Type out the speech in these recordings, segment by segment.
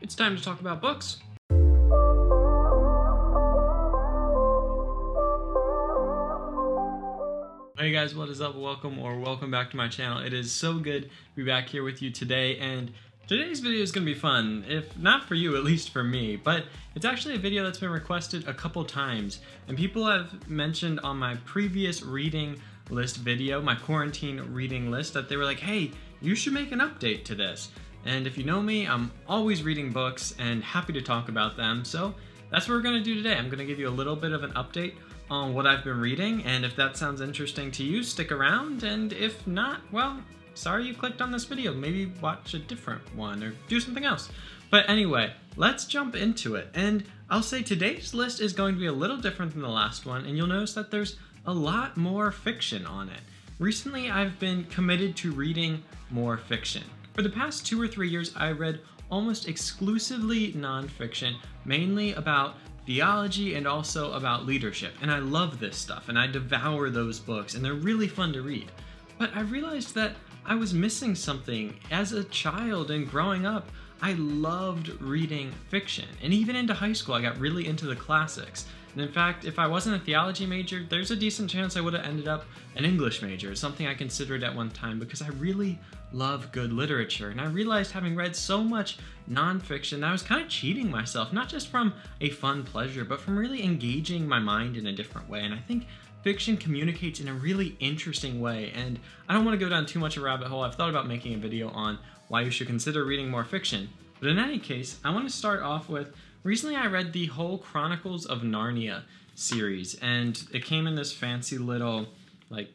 It's time to talk about books. Hey guys, what is up? Welcome back to my channel. It is so good to be back here with you today, and today's video is going to be fun, if not for you, at least for me, but it's actually a video that's been requested a couple times, and people have mentioned on my previous reading list video, my quarantine reading list, that they were like, hey, you should make an update to this. And if you know me, I'm always reading books and happy to talk about them, so that's what we're going to do today. I'm going to give you a little bit of an update on what I've been reading, and if that sounds interesting to you, stick around, and if not, well, sorry you clicked on this video. Maybe watch a different one or do something else. But anyway, let's jump into it. And I'll say today's list is going to be a little different than the last one, and you'll notice that there's a lot more fiction on it. Recently, I've been committed to reading more fiction. For the past 2 or 3 years, I read almost exclusively nonfiction, mainly about theology and also about leadership. And I love this stuff, and I devour those books, and they're really fun to read. But I realized that I was missing something. As a child and growing up, I loved reading fiction. And even into high school, I got really into the classics. And in fact, if I wasn't a theology major, there's a decent chance I would have ended up an English major, something I considered at one time, because I really love good literature. And I realized, having read so much nonfiction, that I was kind of cheating myself, not just from a fun pleasure, but from really engaging my mind in a different way. And I think fiction communicates in a really interesting way, and I don't want to go down too much of a rabbit hole. I've thought about making a video on why you should consider reading more fiction. But in any case, I want to start off with, recently I read the whole Chronicles of Narnia series, and it came in this fancy little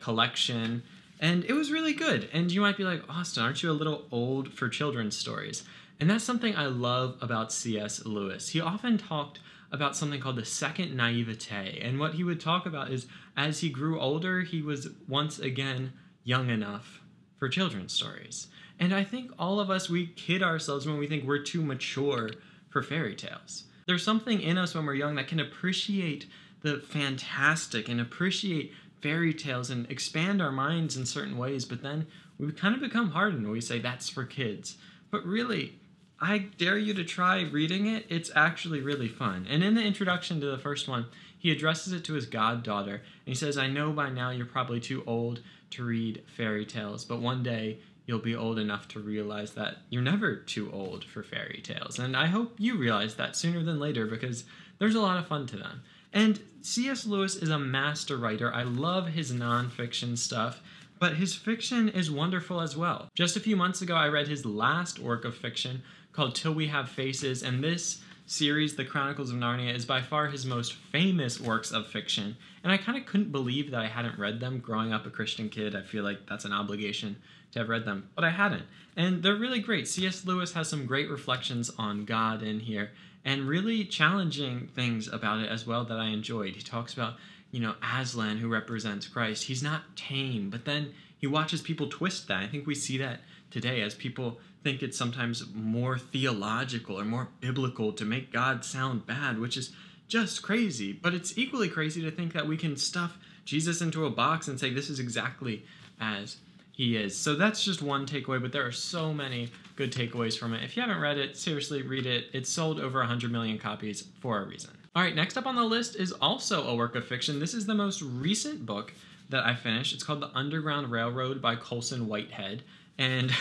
collection, and it was really good. And you might be like, Austin, aren't you a little old for children's stories? And that's something I love about CS Lewis. He often talked about something called the second naivete, and what he would talk about is, as he grew older, he was once again young enough for children's stories. And I think all of us, we kid ourselves when we think we're too mature for fairy tales. There's something in us when we're young that can appreciate the fantastic and appreciate fairy tales and expand our minds in certain ways, but then we kind of become hardened. We say that's for kids. But really, I dare you to try reading it. It's actually really fun. And in the introduction to the first one, he addresses it to his goddaughter, and he says, I know by now you're probably too old to read fairy tales, but one day you'll be old enough to realize that you're never too old for fairy tales. And I hope you realize that sooner than later, because there's a lot of fun to them. And C.S. Lewis is a master writer. I love his nonfiction stuff, but his fiction is wonderful as well. Just a few months ago, I read his last work of fiction called Till We Have Faces, and this series, The Chronicles of Narnia, is by far his most famous works of fiction, and I kind of couldn't believe that I hadn't read them. Growing up a Christian kid, I feel like that's an obligation to have read them, but I hadn't. And they're really great. C.S. Lewis has some great reflections on God in here, and really challenging things about it as well that I enjoyed. He talks about, Aslan, who represents Christ. He's not tame, but then he watches people twist that. I think we see that today as people think it's sometimes more theological or more biblical to make God sound bad, which is just crazy. But it's equally crazy to think that we can stuff Jesus into a box and say this is exactly as he is. So that's just one takeaway, but there are so many good takeaways from it. If you haven't read it, seriously read it. It's sold over 100 million copies for a reason. All right, next up on the list is also a work of fiction. This is the most recent book that I finished. It's called The Underground Railroad by Colson Whitehead. And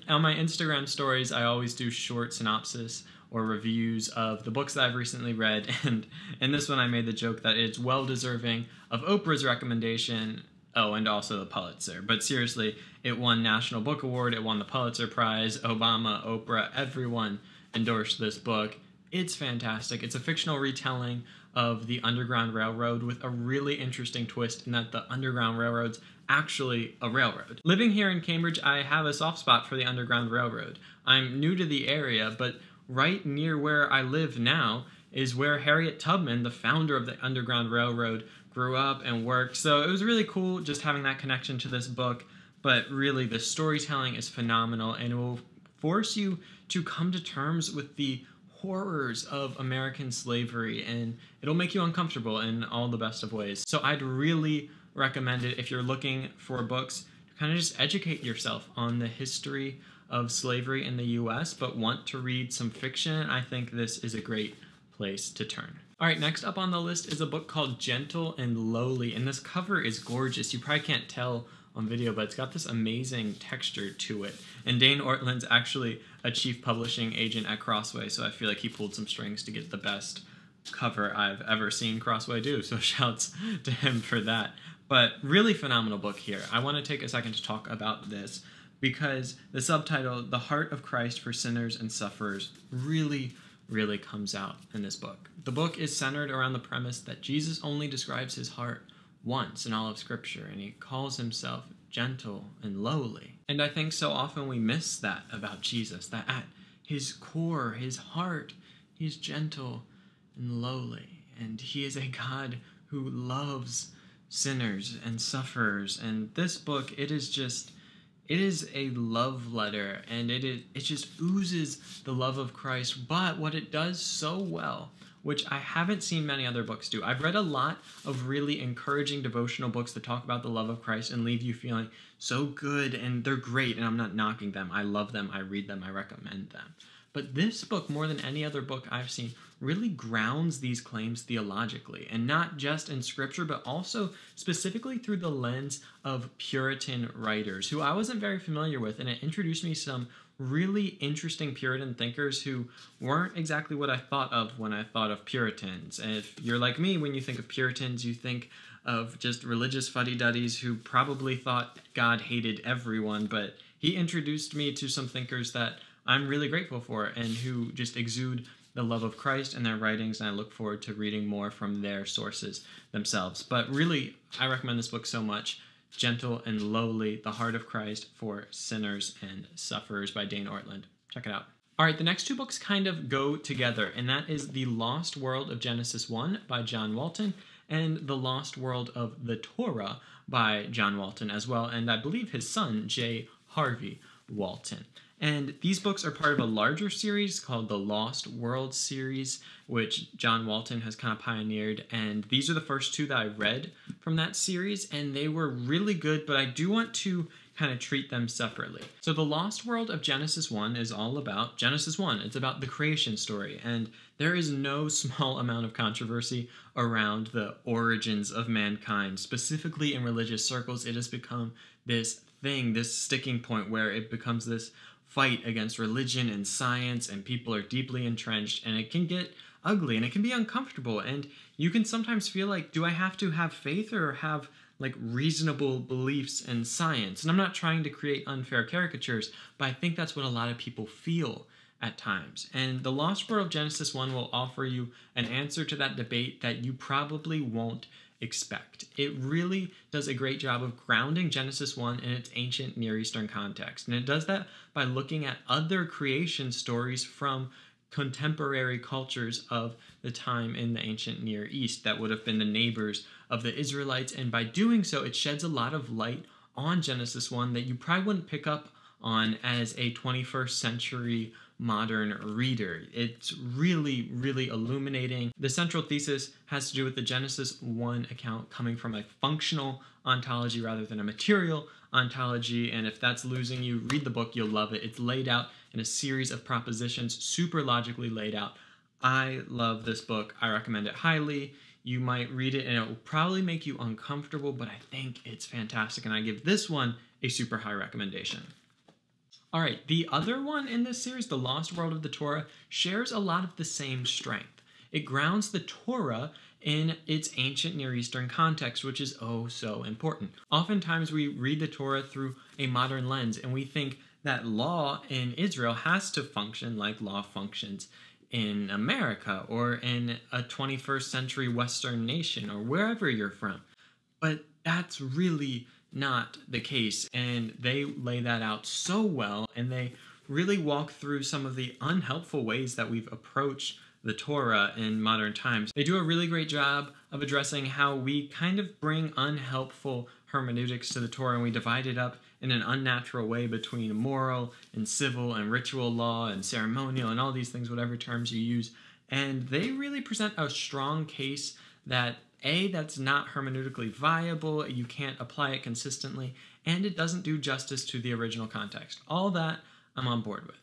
on my Instagram stories, I always do short synopsis or reviews of the books that I've recently read. And in this one, I made the joke that it's well deserving of Oprah's recommendation. Oh, and also the Pulitzer. But seriously, it won National Book Award, it won the Pulitzer Prize, Obama, Oprah, everyone endorsed this book. It's fantastic. It's a fictional retelling of the Underground Railroad with a really interesting twist in that the Underground Railroad's actually a railroad. Living here in Cambridge, I have a soft spot for the Underground Railroad. I'm new to the area, but right near where I live now is where Harriet Tubman, the founder of the Underground Railroad, grew up and worked. So it was really cool just having that connection to this book, but really the storytelling is phenomenal, and it will force you to come to terms with the horrors of American slavery, and it'll make you uncomfortable in all the best of ways. So I'd really recommend it if you're looking for books to kind of just educate yourself on the history of slavery in the US but want to read some fiction, I think this is a great place to turn. All right, next up on the list is a book called Gentle and Lowly, and this cover is gorgeous. You probably can't tell on video, but it's got this amazing texture to it. And Dane Ortlund's actually a chief publishing agent at Crossway, so I feel like he pulled some strings to get the best cover I've ever seen Crossway do, so shouts to him for that. But really phenomenal book here. I want to take a second to talk about this because the subtitle, The Heart of Christ for Sinners and Sufferers, really comes out in this book. The book is centered around the premise that Jesus only describes his heart once in all of Scripture, and he calls himself gentle and lowly. And I think so often we miss that about Jesus, that at his core, his heart, he's gentle and lowly. And he is a God who loves sinners and sufferers. And this book, it is a love letter, and it just oozes the love of Christ. But what it does so well, which I haven't seen many other books do. I've read a lot of really encouraging devotional books that talk about the love of Christ and leave you feeling so good, and they're great, and I'm not knocking them. I love them, I read them, I recommend them. But this book, more than any other book I've seen, really grounds these claims theologically, and not just in Scripture, but also specifically through the lens of Puritan writers, who I wasn't very familiar with, and it introduced me to some really interesting Puritan thinkers who weren't exactly what I thought of when I thought of Puritans. And if you're like me, when you think of Puritans, you think of just religious fuddy-duddies who probably thought God hated everyone, but he introduced me to some thinkers that I'm really grateful for and who just exude the love of Christ in their writings, and I look forward to reading more from their sources themselves. But really, I recommend this book so much. Gentle and Lowly, The Heart of Christ for Sinners and Sufferers by Dane Ortlund. Check it out. All right, the next two books kind of go together, and that is The Lost World of Genesis 1 by John Walton and The Lost World of the Torah by John Walton as well, and I believe his son, J. Harvey Walton. And these books are part of a larger series called the Lost World series, which John Walton has kind of pioneered. And these are the first two that I read from that series, and they were really good, but I do want to kind of treat them separately. So the Lost World of Genesis 1 is all about Genesis 1. It's about the creation story, and there is no small amount of controversy around the origins of mankind. Specifically in religious circles, it has become this thing, this sticking point where it becomes this fight against religion and science, and people are deeply entrenched, and it can get ugly and it can be uncomfortable, and you can sometimes feel like, do I have to have faith or have like reasonable beliefs in science? And I'm not trying to create unfair caricatures, but I think that's what a lot of people feel at times. And the Lost World of Genesis 1 will offer you an answer to that debate that you probably won't expect. It really does a great job of grounding Genesis 1 in its ancient Near Eastern context. And it does that by looking at other creation stories from contemporary cultures of the time in the ancient Near East that would have been the neighbors of the Israelites. And by doing so, it sheds a lot of light on Genesis 1 that you probably wouldn't pick up on as a 21st century modern reader. It's really illuminating. The central thesis has to do with the Genesis 1 account coming from a functional ontology rather than a material ontology, and if that's losing you, read the book, you'll love it. It's laid out in a series of propositions, super logically laid out. I love this book. I recommend it highly. You might read it and it will probably make you uncomfortable, but I think it's fantastic, and I give this one a super high recommendation. All right, the other one in this series, The Lost World of the Torah, shares a lot of the same strength. It grounds the Torah in its ancient Near Eastern context, which is oh so important. Oftentimes we read the Torah through a modern lens, and we think that law in Israel has to function like law functions in America or in a 21st century Western nation or wherever you're from. But that's really not the case, and they lay that out so well, and they really walk through some of the unhelpful ways that we've approached the Torah in modern times. They do a really great job of addressing how we kind of bring unhelpful hermeneutics to the Torah, and we divide it up in an unnatural way between moral and civil and ritual law and ceremonial and all these things, whatever terms you use. And they really present a strong case that that's not hermeneutically viable, you can't apply it consistently, and it doesn't do justice to the original context. All that I'm on board with.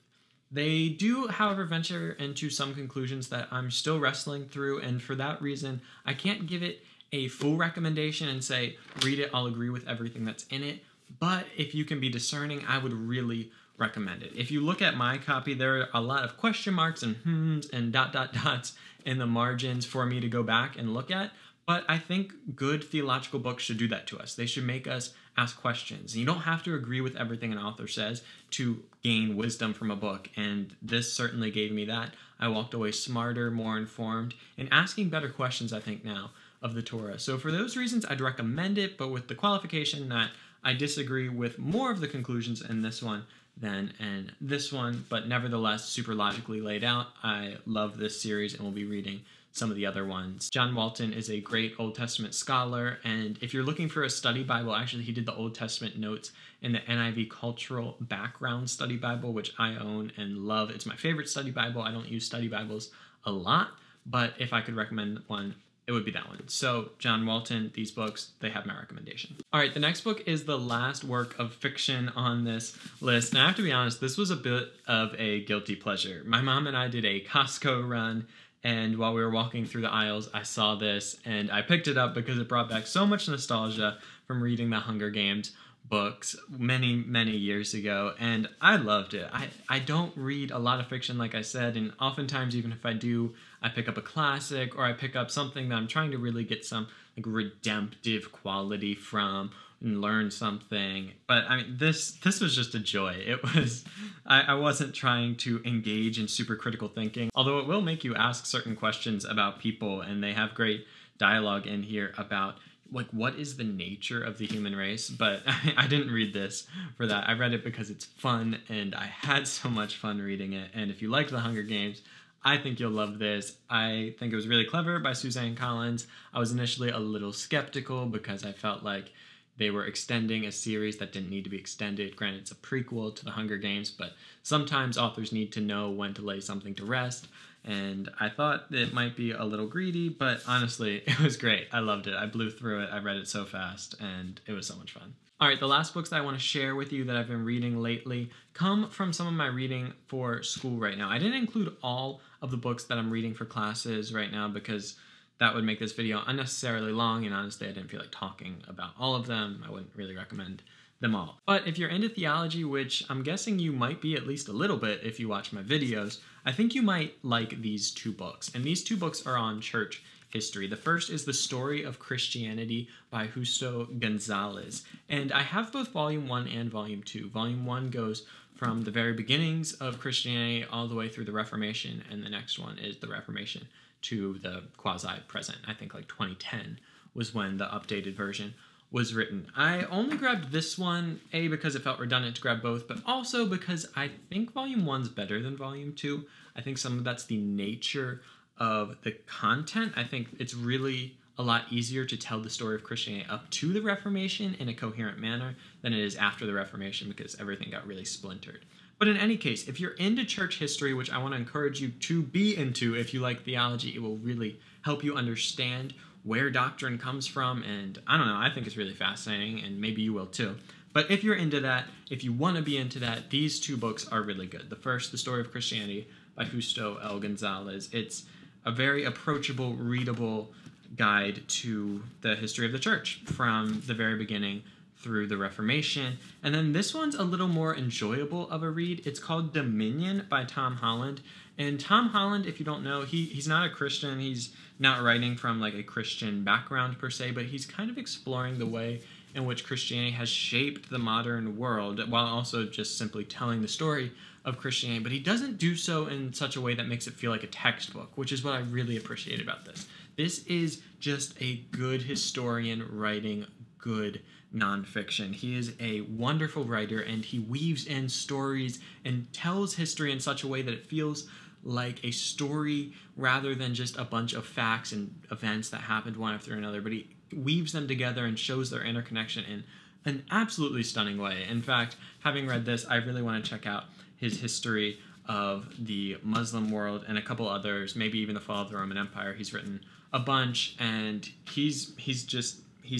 They do, however, venture into some conclusions that I'm still wrestling through, and for that reason, I can't give it a full recommendation and say, read it, I'll agree with everything that's in it. But if you can be discerning, I would really recommend it. If you look at my copy, there are a lot of question marks and hmms and ... dots in the margins for me to go back and look at. But I think good theological books should do that to us. They should make us ask questions. You don't have to agree with everything an author says to gain wisdom from a book, and this certainly gave me that. I walked away smarter, more informed, and asking better questions, I think, now of the Torah. So for those reasons, I'd recommend it, but with the qualification that I disagree with more of the conclusions in this one than in this one, but nevertheless super logically laid out. I love this series and will be reading some of the other ones. John Walton is a great Old Testament scholar, and if you're looking for a study Bible, actually he did the Old Testament notes in the NIV Cultural Background Study Bible, which I own and love. It's my favorite study Bible. I don't use study Bibles a lot, but if I could recommend one, it would be that one. So John Walton, these books, they have my recommendation. All right, the next book is the last work of fiction on this list. And I have to be honest, this was a bit of a guilty pleasure. My mom and I did a Costco run, and while we were walking through the aisles, I saw this, and I picked it up because it brought back so much nostalgia from reading the Hunger Games books many, many years ago, and I loved it. I don't read a lot of fiction, like I said, and oftentimes, even if I do, I pick up a classic, or I pick up something that I'm trying to really get some like redemptive quality from and learn something. But I mean, this was just a joy. It was, I wasn't trying to engage in super critical thinking, although it will make you ask certain questions about people, and they have great dialogue in here about like what is the nature of the human race. But I didn't read this for that. I read it because it's fun, and I had so much fun reading it. And if you liked the Hunger Games, I think you'll love this. I think it was really clever by Suzanne Collins. I was initially a little skeptical because I felt like they were extending a series that didn't need to be extended. Granted, it's a prequel to the Hunger Games, but sometimes authors need to know when to lay something to rest. And I thought it might be a little greedy, but honestly, it was great. I loved it. I blew through it. I read it so fast, and it was so much fun. All right, the last books that I want to share with you that I've been reading lately come from some of my reading for school right now. I didn't include all of the books that I'm reading for classes right now because that would make this video unnecessarily long, and honestly, I didn't feel like talking about all of them. I wouldn't really recommend them all. But if you're into theology, which I'm guessing you might be at least a little bit if you watch my videos, I think you might like these two books. And these two books are on church history. The first is The Story of Christianity by Justo Gonzalez. And I have both Volume 1 and Volume 2. Volume 1 goes from the very beginnings of Christianity all the way through the Reformation, and the next one is the Reformation to the quasi-present. I think like 2010 was when the updated version was written. I only grabbed this one, A, because it felt redundant to grab both, but also because I think Volume 1's better than Volume 2. I think some of that's the nature of the content. I think it's really a lot easier to tell the story of Christianity up to the Reformation in a coherent manner than it is after the Reformation, because everything got really splintered. But in any case, if you're into church history, which I want to encourage you to be into if you like theology, it will really help you understand where doctrine comes from, and I don't know, I think it's really fascinating, and maybe you will too. But if you're into that, if you want to be into that, these two books are really good. The first, The Story of Christianity by Justo L. Gonzalez. It's a very approachable, readable guide to the history of the church from the very beginning through the Reformation. And then this one's a little more enjoyable of a read. It's called Dominion by Tom Holland. And Tom Holland, if you don't know, he's not a Christian. He's not writing from like a Christian background per se, but he's kind of exploring the way in which Christianity has shaped the modern world while also just simply telling the story of Christianity. But he doesn't do so in such a way that makes it feel like a textbook, which is what I really appreciate about this. This is just a good historian writing good nonfiction. He is a wonderful writer, and he weaves in stories and tells history in such a way that it feels like a story rather than just a bunch of facts and events that happened one after another, but he weaves them together and shows their interconnection in an absolutely stunning way. In fact, having read this, I really want to check out his history of the Muslim world and a couple others, maybe even the fall of the Roman Empire. He's written a bunch, and he's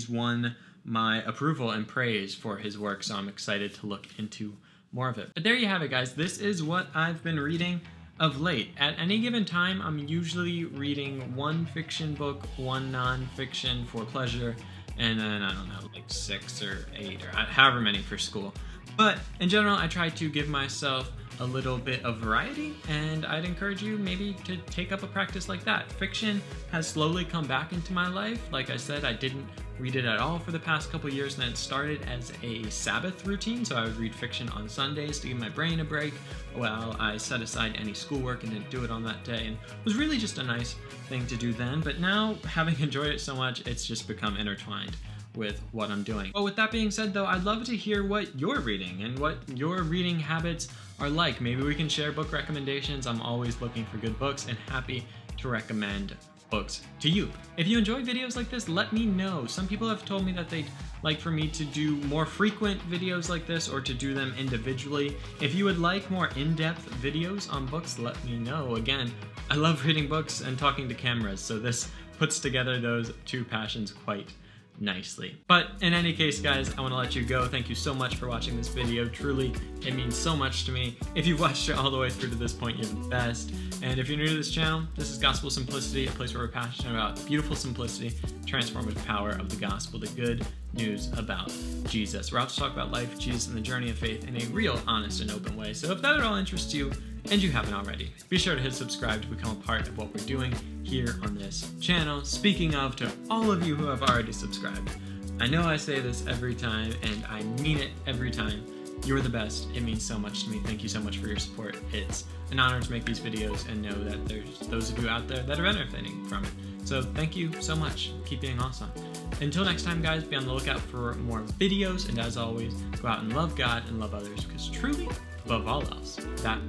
won my approval and praise for his work, so I'm excited to look into more of it. But there you have it, guys. This is what I've been reading of late. At any given time, I'm usually reading one fiction book, one non-fiction for pleasure, and then, I don't know, like 6 or 8 or however many for school. But in general, I try to give myself a little bit of variety, and I'd encourage you maybe to take up a practice like that. Fiction has slowly come back into my life. Like I said, I didn't read it at all for the past couple years, and then it started as a Sabbath routine, so I would read fiction on Sundays to give my brain a break while I set aside any schoolwork and didn't do it on that day, and it was really just a nice thing to do then. But now, having enjoyed it so much, it's just become intertwined with what I'm doing. But with that being said, though, I'd love to hear what you're reading and what your reading habits are like. Maybe we can share book recommendations. I'm always looking for good books and happy to recommend books to you. If you enjoy videos like this, let me know. Some people have told me that they'd like for me to do more frequent videos like this or to do them individually. If you would like more in-depth videos on books, let me know. Again, I love reading books and talking to cameras, so this puts together those two passions quite nicely. But in any case, guys, I want to let you go. Thank you so much for watching this video. Truly, it means so much to me. If you've watched it all the way through to this point, you're the best. And if you're new to this channel, this is Gospel Simplicity, a place where we're passionate about beautiful simplicity, transformative power of the gospel, the good news about Jesus. We're out to talk about life, Jesus, and the journey of faith in a real, honest, and open way. So if that at all interests you, and you haven't already, be sure to hit subscribe to become a part of what we're doing here on this channel. Speaking of, to all of you who have already subscribed, I know I say this every time, and I mean it every time. You're the best. It means so much to me. Thank you so much for your support. It's an honor to make these videos and know that there's those of you out there that are benefiting from it. So thank you so much. Keep being awesome. Until next time, guys, be on the lookout for more videos, and as always, go out and love God and love others, because truly, above all else, that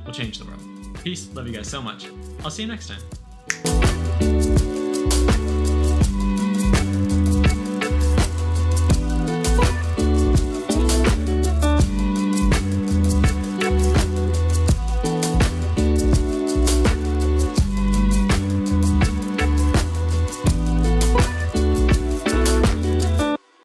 will change the world. Peace. Love you guys so much. I'll see you next time.